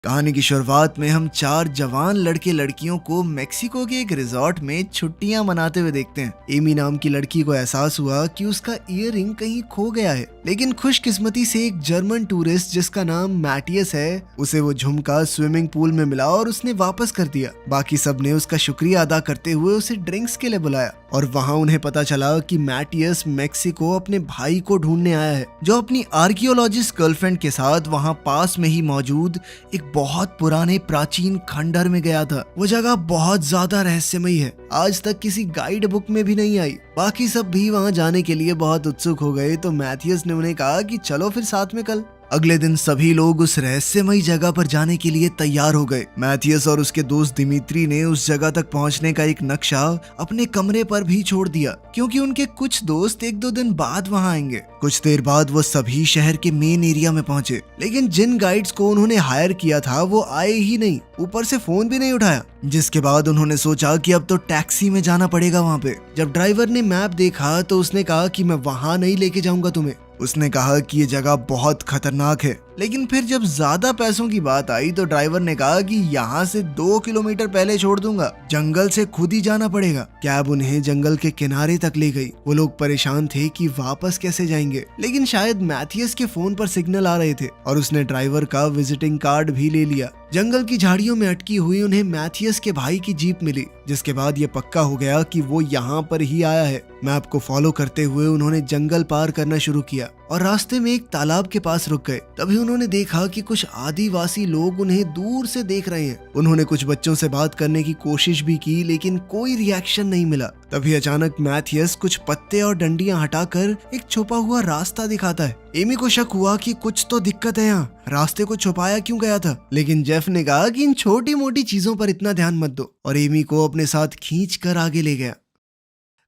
कहानी की शुरुआत में हम चार जवान लड़के लड़कियों को मेक्सिको के एक रिजॉर्ट में छुट्टियां मनाते हुए देखते हैं। एमी नाम की लड़की को एहसास हुआ कि उसका ईयररिंग कहीं खो गया है, लेकिन खुशकिस्मती से एक जर्मन टूरिस्ट जिसका नाम मैटियस है, उसे वो झुमका स्विमिंग पूल में मिला और उसने वापस कर दिया। बाकी सब ने उसका शुक्रिया अदा करते हुए उसे ड्रिंक्स के लिए बुलाया और वहाँ उन्हें पता चला कि मैटियस मेक्सिको अपने भाई को ढूंढने आया है, जो अपनी आर्कियोलॉजिस्ट गर्लफ्रेंड के साथ वहाँ पास में ही मौजूद एक बहुत पुराने प्राचीन खंडहर में गया था। वो जगह बहुत ज्यादा रहस्यमयी है, आज तक किसी गाइड बुक में भी नहीं आई। बाकी सब भी वहाँ जाने के लिए बहुत उत्सुक हो गए, तो मैथियस ने उन्हें कहा कि चलो फिर साथ में कल। अगले दिन सभी लोग उस रहस्यमयी जगह पर जाने के लिए तैयार हो गए। मैथियस और उसके दोस्त दिमित्री ने उस जगह तक पहुंचने का एक नक्शा अपने कमरे पर भी छोड़ दिया, क्योंकि उनके कुछ दोस्त एक दो दिन बाद वहां आएंगे। कुछ देर बाद वो सभी शहर के मेन एरिया में पहुंचे, लेकिन जिन गाइड्स को उन्होंने हायर किया था वो आए ही नहीं, ऊपर से फोन भी नहीं उठाया। जिसके बाद उन्होंने सोचा कि अब तो टैक्सी में जाना पड़ेगा वहाँ पे। जब ड्राइवर ने मैप देखा तो उसने कहा कि मैं वहाँ नहीं लेके जाऊंगा तुम्हें। उसने कहा कि ये जगह बहुत खतरनाक है, लेकिन फिर जब ज्यादा पैसों की बात आई तो ड्राइवर ने कहा कि यहाँ से 2 किलोमीटर पहले छोड़ दूंगा, जंगल से खुद ही जाना पड़ेगा। कैब उन्हें जंगल के किनारे तक ले गई। वो लोग परेशान थे कि वापस कैसे जाएंगे, लेकिन शायद मैथियस के फोन पर सिग्नल आ रहे थे और उसने ड्राइवर का विजिटिंग कार्ड भी ले लिया। जंगल की झाड़ियों में अटकी हुई उन्हें मैथियस के भाई की जीप मिली, जिसके बाद ये पक्का हो गया कि वो यहाँ पर ही आया है। मैप को फॉलो करते हुए उन्होंने जंगल पार करना शुरू किया और रास्ते में एक तालाब के पास रुक गए। तभी उन्होंने देखा कि कुछ आदिवासी लोग उन्हें दूर से देख रहे हैं। उन्होंने कुछ बच्चों से बात करने की कोशिश भी की, लेकिन कोई रिएक्शन नहीं मिला। तभी अचानक मैथियस कुछ पत्ते और डंडियां हटाकर एक छुपा हुआ रास्ता दिखाता है। एमी को शक हुआ कि कुछ तो दिक्कत है यहाँ, रास्ते को छुपाया क्यों गया था, लेकिन जेफ ने कहा कि इन छोटी मोटी चीजों पर इतना ध्यान मत दो, और एमी को अपने साथ खींच कर आगे ले गया।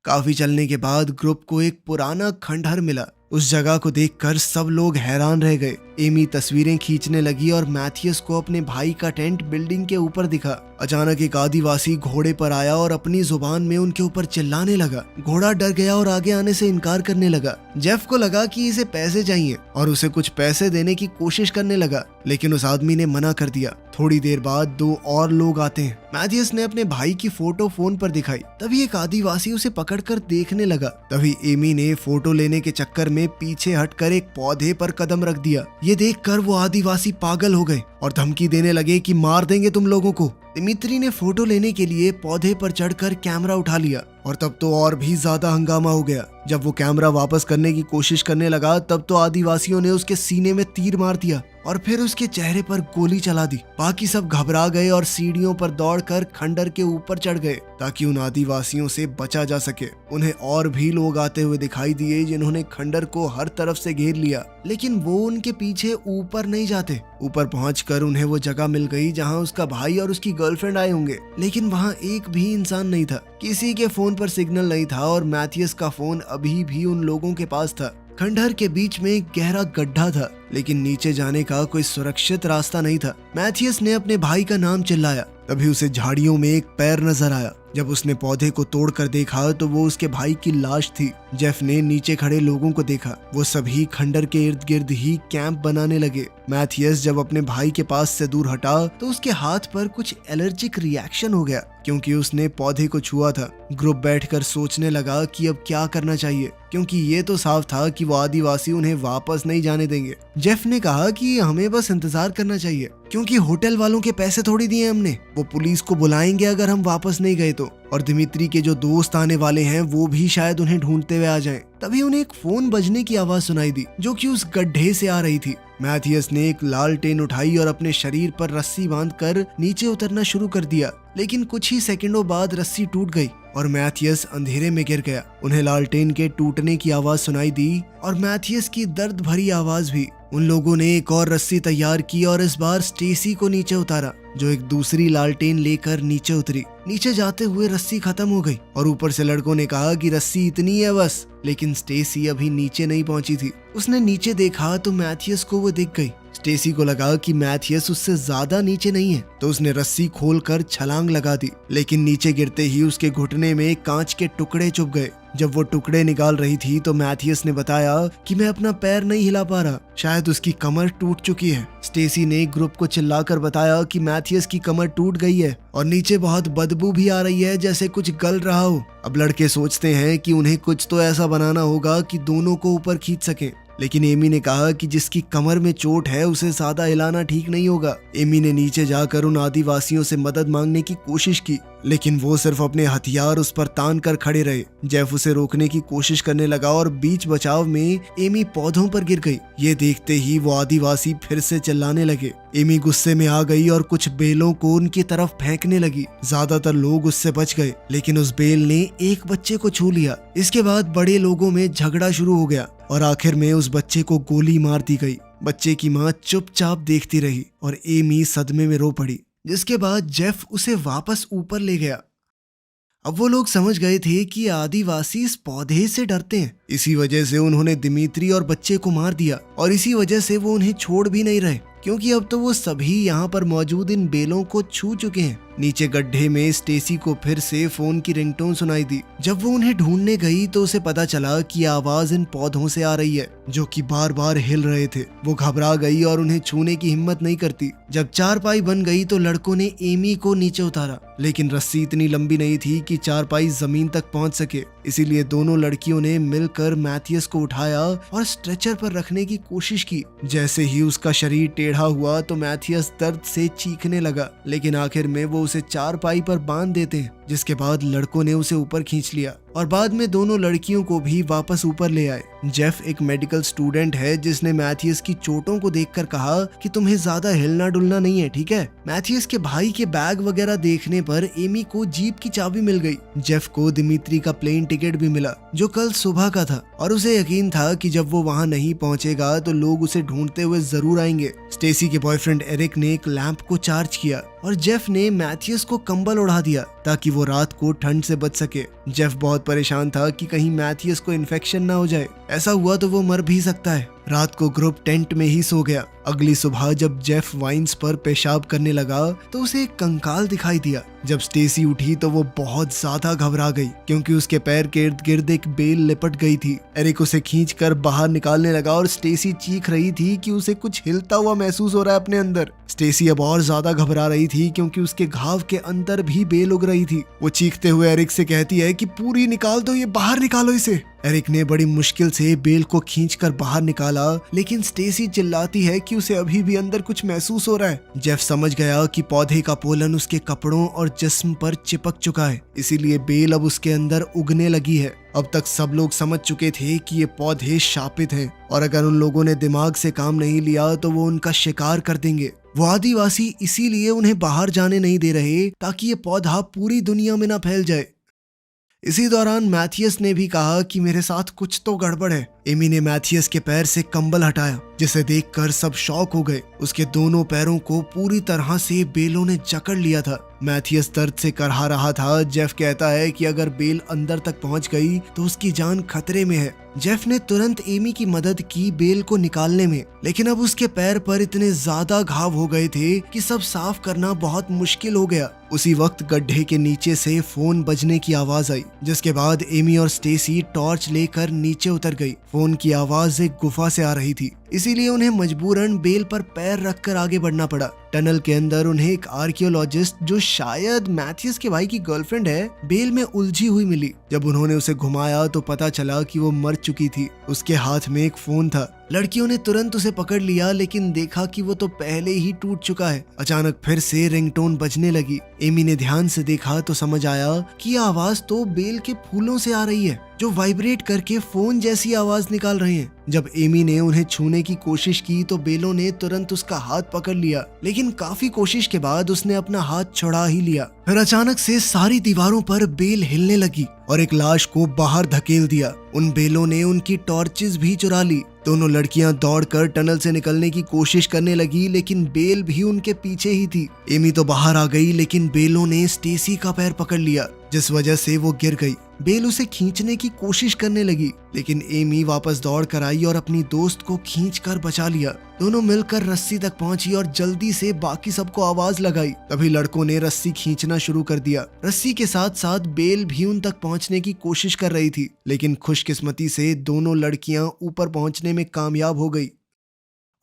काफी चलने के बाद ग्रुप को एक पुराना खंडहर मिला। उस जगह को देखकर सब लोग हैरान रह गए। एमी तस्वीरें खींचने लगी और मैथियस को अपने भाई का टेंट बिल्डिंग के ऊपर दिखा। अचानक एक आदिवासी घोड़े पर आया और अपनी जुबान में उनके ऊपर चिल्लाने लगा। घोड़ा डर गया और आगे आने से इनकार करने लगा। जेफ को लगा कि इसे पैसे चाहिए और उसे कुछ पैसे देने की कोशिश करने लगा, लेकिन उस आदमी ने मना कर दिया। थोड़ी देर बाद 2 और लोग आते हैं। मैथियस ने अपने भाई की फोटो फोन पर दिखाई। तभी एक आदिवासी उसे पकड़कर देखने लगा। तभी एमी ने फोटो लेने के चक्कर में पीछे हटकर एक पौधे पर कदम रख दिया। ये देखकर वो आदिवासी पागल हो गए और धमकी देने लगे कि मार देंगे तुम लोगों को। दिमित्री ने फोटो लेने के लिए पौधे पर चढ़कर कैमरा उठा लिया और तब तो और भी ज्यादा हंगामा हो गया। जब वो कैमरा वापस करने की कोशिश करने लगा तब तो आदिवासियों ने उसके सीने में तीर मार दिया और फिर उसके चेहरे पर गोली चला दी। बाकी सब घबरा गए और सीढ़ियों पर दौड़कर खंडर के ऊपर चढ़ गए ताकि उन आदिवासियों से बचा जा सके। उन्हें और भी लोग आते हुए दिखाई दिए जिन्होंने खंडर को हर तरफ से घेर लिया, लेकिन वो उनके पीछे ऊपर नहीं जाते। ऊपर पहुंचकर उन्हें वो जगह मिल गई जहां उसका भाई और उसकी गर्लफ्रेंड आए होंगे, लेकिन वहां एक भी इंसान नहीं था। किसी के फोन पर सिग्नल नहीं था और मैथियस का फोन अभी भी उन लोगों के पास था। खंडहर के बीच में एक गहरा गड्ढा था, लेकिन नीचे जाने का कोई सुरक्षित रास्ता नहीं था। मैथियस ने अपने भाई का नाम चिल्लाया। तभी उसे झाड़ियों में एक पैर नजर आया। जब उसने पौधे को तोड़कर देखा तो वो उसके भाई की लाश थी। जेफ ने नीचे खड़े लोगों को देखा। वो सभी खंडर के इर्द गिर्द ही कैंप बनाने लगे। मैथियस जब अपने भाई के पास से दूर हटा तो उसके हाथ पर कुछ एलर्जिक रिएक्शन हो गया, क्योंकि उसने पौधे को छुआ था। ग्रुप बैठकर सोचने लगा कि अब क्या करना चाहिए, क्योंकि ये तो साफ था कि वो आदिवासी उन्हें वापस नहीं जाने देंगे। जेफ ने कहा कि हमें बस इंतजार करना चाहिए, क्योंकि होटल वालों के पैसे थोड़ी दिए हमने। वो पुलिस को बुलाएंगे अगर हम वापस नहीं गए तो, और दिमित्री के जो दोस्त आने वाले हैं वो भी शायद उन्हें ढूंढते हुए आ जाएं। तभी उन्हें एक फोन बजने की आवाज सुनाई दी, जो कि उस गड्ढे से आ रही थी। मैथियस ने एक लालटेन उठाई और अपने शरीर पर रस्सी बांधकर नीचे उतरना शुरू कर दिया, लेकिन कुछ ही सेकंडों बाद रस्सी टूट गई और मैथियस अंधेरे में गिर गया। उन्हें लालटेन के टूटने की आवाज सुनाई दी और मैथियस की दर्द भरी आवाज भी। उन लोगों ने एक और रस्सी तैयार की और इस बार स्टेसी को नीचे उतारा, जो एक दूसरी लालटेन लेकर नीचे उतरी। नीचे जाते हुए रस्सी खत्म हो गई और ऊपर से लड़कों ने कहा कि रस्सी इतनी है बस। लेकिन स्टेसी अभी नीचे नहीं पहुंची थी। उसने नीचे देखा तो मैथियस को वो दिख गई। स्टेसी को लगा कि मैथियस उससे ज्यादा नीचे नहीं है, तो उसने रस्सी खोलकर छलांग लगा दी, लेकिन नीचे गिरते ही उसके घुटने में कांच के टुकड़े चुभ गए। जब वो टुकड़े निकाल रही थी तो मैथियस ने बताया कि मैं अपना पैर नहीं हिला पा रहा, शायद उसकी कमर टूट चुकी है। स्टेसी ने ग्रुप को चिल्लाकर बताया कि मैथियस की कमर टूट गई है और नीचे बहुत बदबू भी आ रही है, जैसे कुछ गल रहा हो। अब लड़के सोचते हैं कि उन्हें कुछ तो ऐसा बनाना होगा कि दोनों को ऊपर खींच सकें, लेकिन एमी ने कहा कि जिसकी कमर में चोट है उसे ज्यादा हिलाना ठीक नहीं होगा। एमी ने नीचे जाकर उन आदिवासियों से मदद मांगने की कोशिश की, लेकिन वो सिर्फ अपने हथियार उस पर तान कर खड़े रहे। जेफ उसे रोकने की कोशिश करने लगा और बीच बचाव में एमी पौधों पर गिर गई। ये देखते ही वो आदिवासी फिर से चिल्लाने लगे। एमी गुस्से में आ गई और कुछ बेलों को उनकी तरफ फेंकने लगी। ज्यादातर लोग उससे बच गए, लेकिन उस बेल ने एक बच्चे को छू लिया। इसके बाद बड़े लोगों में झगड़ा शुरू हो गया और आखिर में उस बच्चे को गोली मार दी गई। बच्चे की माँ चुपचाप देखती रही और एमी सदमे में रो पड़ी, जिसके बाद जेफ उसे वापस ऊपर ले गया। अब वो लोग समझ गए थे कि आदिवासी इस पौधे से डरते हैं, इसी वजह से उन्होंने दिमित्री और बच्चे को मार दिया और इसी वजह से वो उन्हें छोड़ भी नहीं रहे, क्योंकि अब तो वो सभी यहाँ पर मौजूद इन बेलों को छू चुके हैं। नीचे गड्ढे में स्टेसी को फिर से फोन की रिंगटोन सुनाई दी। जब वो उन्हें ढूंढने गई तो उसे पता चला कि आवाज इन पौधों से आ रही है, जो कि बार बार हिल रहे थे। वो घबरा गई और उन्हें छूने की हिम्मत नहीं करती। जब चारपाई बन गई तो लड़कों ने एमी को नीचे उतारा, लेकिन रस्सी इतनी लंबी नहीं थी कि चारपाई जमीन तक पहुंच सके। इसीलिए दोनों लड़कियों ने मिलकर मैथियस को उठाया और स्ट्रेचर पर रखने की कोशिश की। जैसे ही उसका शरीर टेढ़ा हुआ तो मैथियस दर्द से चीखने लगा, लेकिन आखिर में वो उसे चारपाई पर बांध देते हैं, जिसके बाद लड़कों ने उसे ऊपर खींच लिया और बाद में दोनों लड़कियों को भी वापस ऊपर ले आए। जेफ एक मेडिकल स्टूडेंट है जिसने मैथियस की चोटों को देखकर कहा कि तुम्हें ज्यादा हिलना डुलना नहीं है, ठीक है। मैथियस के भाई के बैग वगैरह देखने पर एमी को जीप की चाबी मिल गई। जेफ को दिमित्री का प्लेन टिकट भी मिला, जो कल सुबह का था, और उसे यकीन था कि जब वो वहाँ नहीं पहुँचेगा तो लोग उसे ढूंढते हुए जरूर आएंगे। स्टेसी के बॉयफ्रेंड एरिक ने एक लैंप को चार्ज किया और जेफ ने मैथियस को कंबल उड़ा दिया ताकि वो रात को ठंड से बच सके। जेफ बहुत परेशान था कि कहीं मैथियस को इन्फेक्शन ना हो जाए, ऐसा हुआ तो वो मर भी सकता है। रात को ग्रुप टेंट में ही सो गया। अगली सुबह जब जेफ वाइन्स पर पेशाब करने लगा तो उसे एक कंकाल दिखाई दिया। जब स्टेसी उठी तो वो बहुत ज्यादा घबरा गई, क्योंकि उसके पैर के इर्द गिर्द एक बेल लिपट गई थी। एरिक उसे खींचकर बाहर निकालने लगा और स्टेसी चीख रही थी कि उसे कुछ हिलता हुआ महसूस हो रहा है अपने अंदर। स्टेसी अब और ज्यादा घबरा रही थी, क्योंकि उसके घाव के अंदर भी बेल उग रही थी। वो चीखते हुए एरिक से कहती है कि पूरी निकाल दो, ये बाहर निकालो इसे। एरिक ने बड़ी मुश्किल से बेल को खींचकर बाहर निकाला, लेकिन स्टेसी चिल्लाती है कि उसे अभी भी अंदर कुछ महसूस हो रहा है। जेफ समझ गया कि पौधे का पोलन उसके कपड़ों और जिस्म पर चिपक चुका है, इसीलिए बेल अब उसके अंदर उगने लगी है। अब तक सब लोग समझ चुके थे कि ये पौधे शापित हैं और अगर उन लोगों ने दिमाग से काम नहीं लिया तो वो उनका शिकार कर देंगे। वो आदिवासी इसीलिए उन्हें बाहर जाने नहीं दे रहे ताकि ये पौधा पूरी दुनिया में ना फैल जाए। इसी दौरान मैथियस ने भी कहा कि मेरे साथ कुछ तो गड़बड़ है। एमी ने मैथियस के पैर से कंबल हटाया, जिसे देखकर सब शॉक हो गए। उसके दोनों पैरों को पूरी तरह से बेलों ने जकड़ लिया था। मैथियस दर्द से करहा रहा था। जेफ कहता है कि अगर बेल अंदर तक पहुंच गई तो उसकी जान खतरे में है। जेफ ने तुरंत एमी की मदद की बेल को निकालने में, लेकिन अब उसके पैर पर इतने ज्यादा घाव हो गए थे कि सब साफ करना बहुत मुश्किल हो गया। उसी वक्त गड्ढे के नीचे से फोन बजने की आवाज आई, जिसके बाद एमी और स्टेसी टॉर्च लेकर नीचे उतर गई। फोन की आवाज एक गुफा से आ रही थी, इसीलिए उन्हें मजबूरन बेल पर पैर रखकर आगे बढ़ना पड़ा। टनल के अंदर उन्हें एक आर्कियोलॉजिस्ट, जो शायद मैथियस के भाई की गर्लफ्रेंड है, बेल में उलझी हुई मिली। जब उन्होंने उसे घुमाया तो पता चला कि वो मर चुकी थी। उसके हाथ में एक फोन था। लड़कियों ने तुरंत उसे पकड़ लिया, लेकिन देखा कि वो तो पहले ही टूट चुका है। अचानक फिर से रिंगटोन बजने लगी। एमी ने ध्यान से देखा तो समझ आया कि यह आवाज तो बेल के फूलों से आ रही है, जो वाइब्रेट करके फोन जैसी आवाज निकाल रहे हैं। जब एमी ने उन्हें छूने की कोशिश की तो बेलों ने तुरंत उसका हाथ पकड़ लिया, लेकिन काफी कोशिश के बाद उसने अपना हाथ छुड़ा ही लिया। फिर अचानक से सारी दीवारों पर बेल हिलने लगी और एक लाश को बाहर धकेल दिया। उन बेलों ने उनकी टॉर्चेस भी चुरा ली। दोनों लड़कियां दौड़कर टनल से निकलने की कोशिश करने लगी, लेकिन बेल भी उनके पीछे ही थी। एमी तो बाहर आ गई, लेकिन बेलों ने स्टेसी का पैर पकड़ लिया, जिस वजह से वो गिर गई। बेल उसे खींचने की कोशिश करने लगी, लेकिन एमी वापस दौड़ कर आई और अपनी दोस्त को खींचकर बचा लिया। दोनों मिलकर रस्सी तक पहुंची और जल्दी से बाकी सबको आवाज लगाई। तभी लड़कों ने रस्सी खींचना शुरू कर दिया। रस्सी के साथ साथ बेल भी उन तक पहुंचने की कोशिश कर रही थी, लेकिन खुशकिस्मती से दोनों लड़कियां ऊपर पहुंचने में कामयाब हो गई।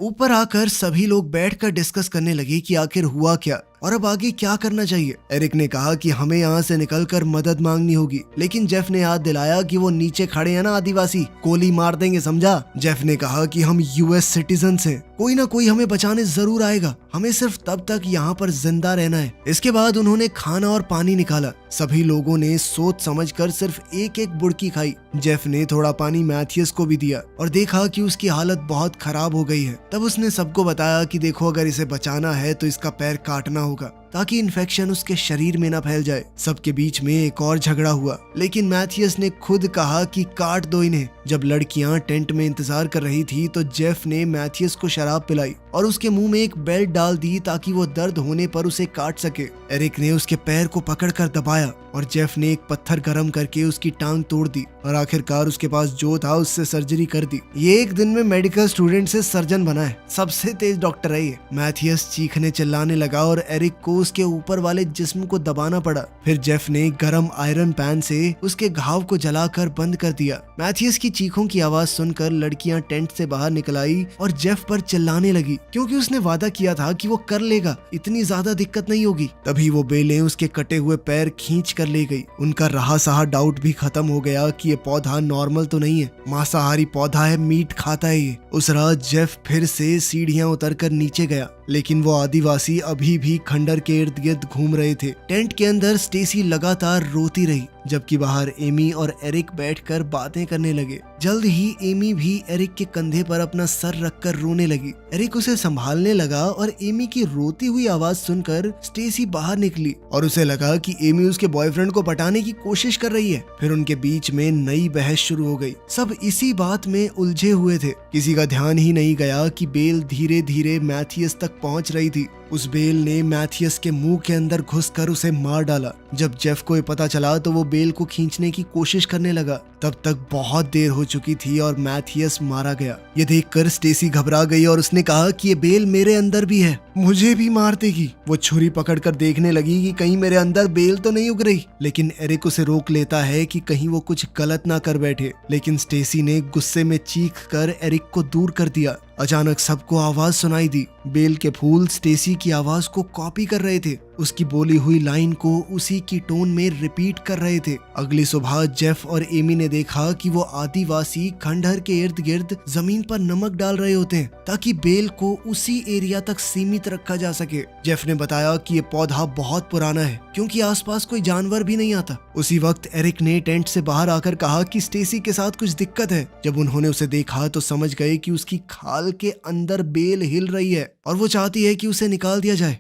ऊपर आकर सभी लोग बैठकर डिस्कस करने लगे कि आखिर हुआ क्या और अब आगे क्या करना चाहिए। एरिक ने कहा कि हमें यहाँ से निकलकर मदद मांगनी होगी, लेकिन जेफ ने याद दिलाया कि वो नीचे खड़े हैं ना आदिवासी, गोली मार देंगे, समझा। जेफ ने कहा कि हम यूएस सिटीजन्स हैं, कोई ना कोई हमें बचाने जरूर आएगा, हमें सिर्फ तब तक यहाँ पर जिंदा रहना है। इसके बाद उन्होंने खाना और पानी निकाला। सभी लोगों ने सोच समझकर सिर्फ एक एक बुड़की खाई। जेफ ने थोड़ा पानी मैथियस को भी दिया और देखा कि उसकी हालत बहुत खराब हो गई है। तब उसने सबको बताया कि देखो, अगर इसे बचाना है तो इसका पैर काटना होगा ताकि इन्फेक्शन उसके शरीर में न फैल जाए। सबके बीच में एक और झगड़ा हुआ, लेकिन मैथियस ने खुद कहा कि काट दो इन्हें। जब लड़कियां टेंट में इंतजार कर रही थी तो जेफ ने मैथियस को शराब पिलाई और उसके मुंह में एक बेल्ट डाल दी ताकि वो दर्द होने पर उसे काट सके। एरिक ने उसके पैर को पकड़कर दबाया और जेफ ने एक पत्थर गर्म करके उसकी टांग तोड़ दी और आखिरकार उसके पास जो था उससे सर्जरी कर दी। ये एक दिन में मेडिकल स्टूडेंट से सर्जन बना है, सबसे तेज डॉक्टर है ये। मैथियस चीखने चिल्लाने लगा और एरिक को उसके ऊपर वाले जिस्म को दबाना पड़ा। फिर जेफ ने गरम आयरन पैन से उसके घाव को जलाकर बंद कर दिया। मैथियस की चीखों की आवाज सुनकर लड़कियां टेंट से बाहर निकल आई और जेफ पर चिल्लाने लगी, क्योंकि उसने वादा किया था कि वो कर लेगा, इतनी ज्यादा दिक्कत नहीं होगी। तभी वो बेलें उसके कटे हुए पैर खींच कर ले गई। उनका रहा सहा डाउट भी खत्म हो गया कि ये पौधा नॉर्मल तो नहीं है, मांसाहारी पौधा है, मीट खाता है ये। उस रात जेफ फिर से सीढ़ियां उतरकर नीचे गया, लेकिन वो आदिवासी अभी भी खंडर के इर्द गिर्द घूम रहे थे। टेंट के अंदर स्टेसी लगातार रोती रही, जबकि बाहर एमी और एरिक बैठकर बातें करने लगे। जल्द ही एमी भी एरिक के कंधे पर अपना सर रखकर रोने लगी। एरिक उसे संभालने लगा और एमी की रोती हुई आवाज सुनकर स्टेसी बाहर निकली और उसे लगा कि एमी उसके बॉयफ्रेंड को पटाने की कोशिश कर रही है। फिर उनके बीच में नई बहस शुरू हो गई। सब इसी बात में उलझे हुए थे। किसी का ध्यान ही नहीं गया कि बेल धीरे धीरे मैथियस तक पहुंच रही थी। उस बेल ने मैथियस के मुंह के अंदर घुसकर उसे मार डाला। जब जेफ को ये पता चला तो वो बेल को खींचने की कोशिश करने लगा। तब तक बहुत देर हो चुकी थी और मैथियस मारा गया। ये देखकर स्टेसी घबरा गई और उसने कहा कि ये बेल मेरे अंदर भी है, मुझे भी मार देगी। वो छुरी पकड़कर देखने लगी कि कहीं मेरे अंदर बेल तो नहीं उग रही, लेकिन एरिक उसे रोक लेता है कि कहीं वो कुछ गलत ना कर बैठे। लेकिन स्टेसी ने गुस्से में चीख कर एरिक को दूर कर दिया। अचानक सबको आवाज सुनाई दी। बेल के फूल स्टेसी की आवाज को कॉपी कर रहे थे, उसकी बोली हुई लाइन को उसी की टोन में रिपीट कर रहे थे। अगली सुबह जेफ और एमी ने देखा कि वो आदिवासी खंडहर के इर्द गिर्द जमीन पर नमक डाल रहे होते हैं ताकि बेल को उसी एरिया तक सीमित रखा जा सके। जेफ ने बताया कि ये पौधा बहुत पुराना है, क्योंकि आसपास कोई जानवर भी नहीं आता। उसी वक्त एरिक ने टेंट से बाहर आकर कहा कि स्टेसी के साथ कुछ दिक्कत है। जब उन्होंने उसे देखा तो समझ गए कि उसकी खाल के अंदर बेल हिल रही है और वो चाहती है कि उसे निकाल दिया जाए।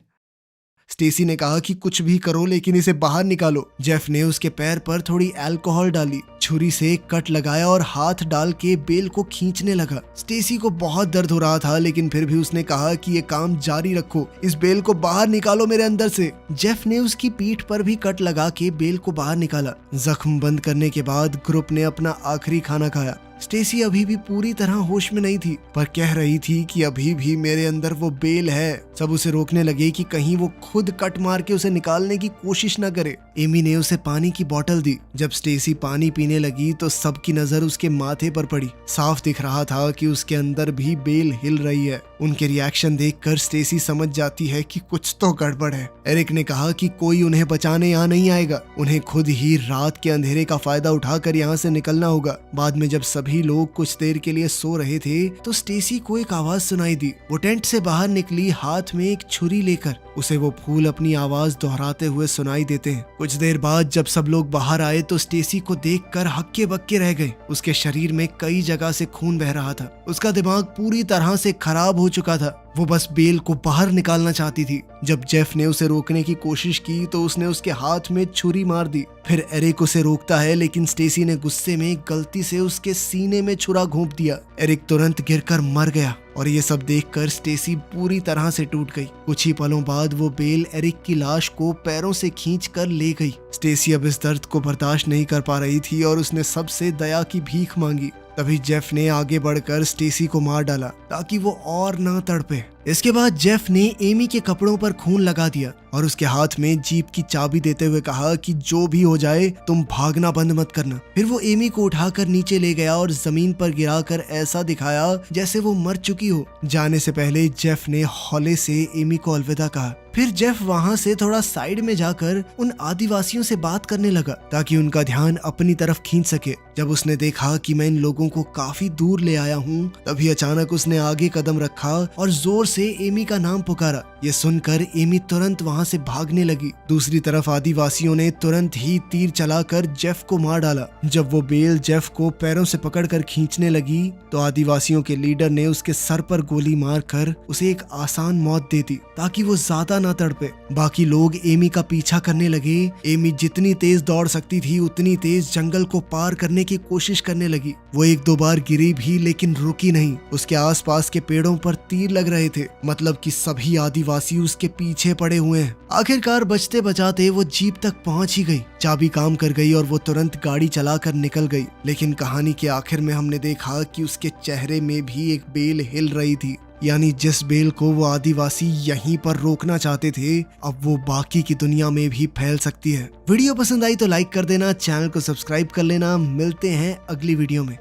स्टेसी ने कहा कि कुछ भी करो लेकिन इसे बाहर निकालो। जेफ ने उसके पैर पर थोड़ी अल्कोहल डाली, छुरी से कट लगाया और हाथ डाल के बेल को खींचने लगा। स्टेसी को बहुत दर्द हो रहा था, लेकिन फिर भी उसने कहा कि ये काम जारी रखो, इस बेल को बाहर निकालो मेरे अंदर से। जेफ ने उसकी पीठ पर भी कट लगा के बेल को बाहर निकाला। जख्म बंद करने के बाद ग्रुप ने अपना आखिरी खाना खाया। स्टेसी अभी भी पूरी तरह होश में नहीं थी, पर कह रही थी कि अभी भी मेरे अंदर वो बेल है। सब उसे रोकने लगे कि कहीं वो खुद कट मार के उसे निकालने की कोशिश न करे। एमी ने उसे पानी की बोतल दी। जब स्टेसी पानी पीने लगी तो सबकी नजर उसके माथे पर पड़ी। साफ दिख रहा था कि उसके अंदर भी बेल हिल रही है। उनके रिएक्शन देखकर स्टेसी समझ जाती है कि कुछ तो गड़बड़ है। एरिक ने कहा कि कोई उन्हें बचाने यहाँ नहीं आएगा, उन्हें खुद ही रात के अंधेरे का फायदा उठाकर यहाँ से निकलना होगा। बाद में जब सभी लोग कुछ देर के लिए सो रहे थे तो स्टेसी को एक आवाज सुनाई दी। वो टेंट से बाहर निकली, हाथ में एक छुरी लेकर। उसे वो फूल अपनी आवाज दोहराते हुए सुनाई देते हैं। कुछ देर बाद जब सब लोग बाहर आए तो स्टेसी को देखकर हक्के बक्के रह गए। उसके शरीर में कई जगह से खून बह रहा था। उसका दिमाग पूरी तरह से खराब हो चुका था। वो बस बेल को बाहर निकालना चाहती थी। जब जेफ ने उसे रोकने की कोशिश की तो उसने उसके हाथ में छुरी मार दी। फिर एरिक उसे रोकता है, लेकिन स्टेसी ने गुस्से में गलती से उसके सीने में छुरा घोंप दिया। एरिक तुरंत गिरकर मर गया। और ये सब देखकर स्टेसी पूरी तरह से टूट गई। कुछ ही पलों बाद वो बेल एरिक की लाश को पैरों से खींचकर ले गई। स्टेसी अब इस दर्द को बर्दाश्त नहीं कर पा रही थी और उसने सबसे दया की भीख मांगी। तभी जेफ ने आगे बढ़कर स्टेसी को मार डाला ताकि वो और ना तड़पे। इसके बाद जेफ ने एमी के कपड़ों पर खून लगा दिया और उसके हाथ में जीप की चाबी देते हुए कहा कि जो भी हो जाए तुम भागना बंद मत करना। फिर वो एमी को उठाकर नीचे ले गया और जमीन पर गिराकर ऐसा दिखाया जैसे वो मर चुकी हो। जाने से पहले जेफ ने हौले से एमी को अलविदा कहा। फिर जेफ वहां से थोड़ा साइड में जाकर उन आदिवासियों से बात करने लगा ताकि उनका ध्यान अपनी तरफ खींच सके। जब उसने देखा कि मैं इन लोगों को काफी दूर ले आया हूँ, तभी अचानक उसने आगे कदम रखा और जोर से एमी का नाम पुकारा। ये सुनकर एमी तुरंत वहां से भागने लगी। दूसरी तरफ आदिवासियों ने तुरंत ही तीर चलाकर जेफ को मार डाला। जब वो बेल जेफ को पैरों से पकड़कर खींचने लगी तो आदिवासियों के लीडर ने उसके सर पर गोली मारकर उसे एक आसान मौत दे दी ताकि वो ज्यादा ना तड़पे। बाकी लोग एमी का पीछा करने लगे। एमी जितनी तेज दौड़ सकती थी उतनी तेज जंगल को पार करने की कोशिश करने लगी। वो एक दो बार गिरी भी लेकिन रुकी नहीं। उसके आसपास के पेड़ों पर तीर लग रहे थे, मतलब कि सभी आदिवासी उसके पीछे पड़े हुए हैं। आखिरकार बचते बचाते वो जीप तक पहुंच ही गई। चाबी काम कर गई और वो तुरंत गाड़ी चलाकर निकल गई। लेकिन कहानी के आखिर में हमने देखा कि उसके चेहरे में भी एक बेल हिल रही थी, यानी जिस बेल को वो आदिवासी यहीं पर रोकना चाहते थे, अब वो बाकी की दुनिया में भी फैल सकती है। वीडियो पसंद आई तो लाइक कर देना, चैनल को सब्सक्राइब कर लेना। मिलते हैं अगली वीडियो में।